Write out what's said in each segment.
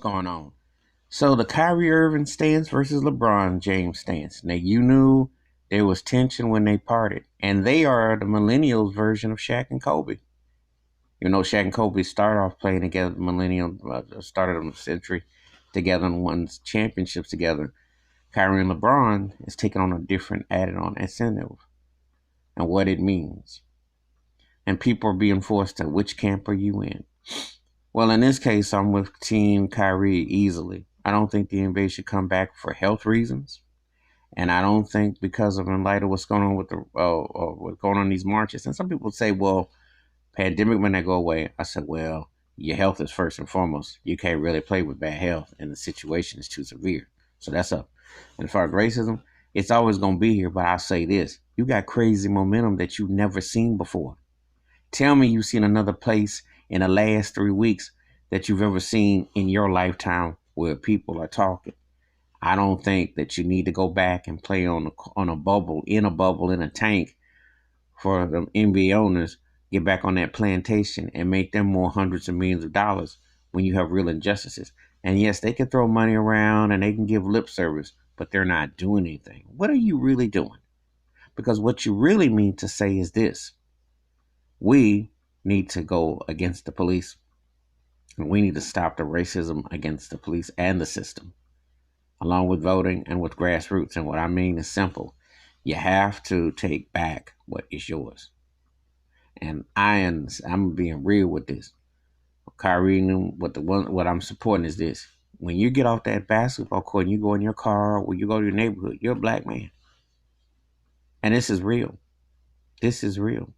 going on? So the Kyrie Irving stance versus LeBron James stance. Now you knew there was tension when they parted, and they are the millennials version of Shaq and Kobe. You know, Shaq and Kobe started off playing together, started of the century together and won championships together. Kyrie and LeBron is taking on a different added-on incentive and what it means, and people are being forced to which camp are you in? Well, in this case, I'm with Team Kyrie easily. I don't think the NBA should come back for health reasons, and I don't think because of in light of what's going on with the what's going on in these marches. And some people say, "Well, pandemic when they go away." I said, "Well, your health is first and foremost. You can't really play with bad health, and the situation is too severe. So that's up." And as far as racism, it's always going to be here. But I'll say this: you got crazy momentum that you've never seen before. Tell me you've seen another place in the last 3 weeks that you've ever seen in your lifetime where people are talking. I don't think that you need to go back and play on a bubble, in a tank for the NBA owners, get back on that plantation and make them more hundreds of millions of dollars when you have real injustices. And yes, they can throw money around and they can give lip service, but they're not doing anything. What are you really doing? Because what you really mean to say is this: we need to go against the police, and we need to stop the racism against the police and the system, along with voting and with grassroots. And what I mean is simple. You have to take back what is yours. And I'm being real with this. Kyrie, what I'm supporting is this. When you get off that basketball court and you go in your car or you go to your neighborhood, you're a black man. And this is real. This is real.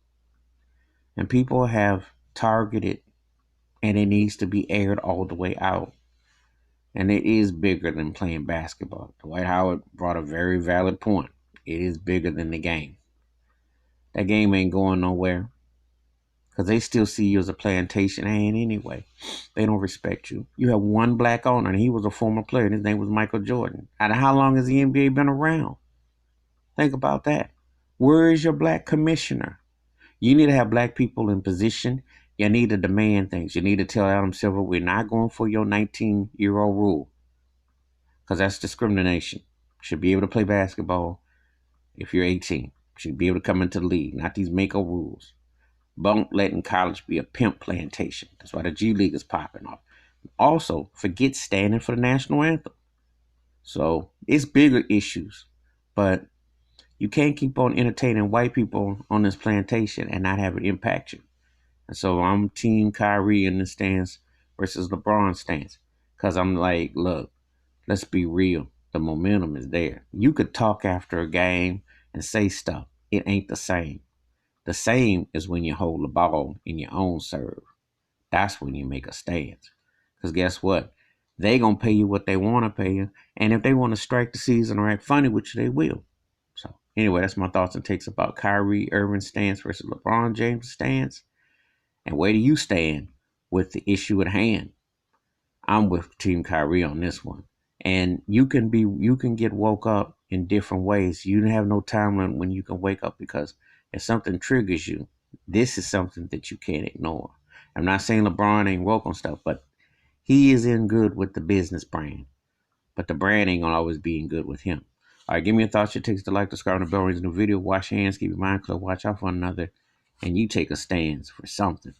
And people have targeted, and it needs to be aired all the way out. And it is bigger than playing basketball. Dwight Howard brought a very valid point. It is bigger than the game. That game ain't going nowhere because they still see you as a plantation hand anyway. They don't respect you. You have one black owner, and he was a former player, and his name was Michael Jordan. And how long has the NBA been around? Think about that. Where is your black commissioner? You need to have black people in position. You need to demand things. You need to tell Adam Silver, we're not going for your 19-year-old rule, because that's discrimination. Should be able to play basketball if you're 18. Should be able to come into the league, not these Mako rules. Don't letting college be a pimp plantation. That's why the G League is popping off. Also, forget standing for the national anthem. So it's bigger issues, but you can't keep on entertaining white people on this plantation and not have it impact you. And so I'm Team Kyrie in this stance versus LeBron stance. Because I'm like, look, let's be real. The momentum is there. You could talk after a game and say stuff. It ain't the same. The same is when you hold the ball in your own serve. That's when you make a stance. Because guess what? They going to pay you what they want to pay you. And if they want to strike the season or act funny with you, they will. So anyway, that's my thoughts and takes about Kyrie Irving's stance versus LeBron James' stance. And where do you stand with the issue at hand? I'm with Team Kyrie on this one. And you can get woke up in different ways. You don't have no time limit when you can wake up, because if something triggers you, this is something that you can't ignore. I'm not saying LeBron ain't woke on stuff, but he is in good with the business brand. But the brand ain't gonna always be in good with him. All right, give me your thoughts, your takes, to like, subscribe, and the bell rings in the video. Wash your hands, keep your mind clear, watch out for one another, and you take a stance for something.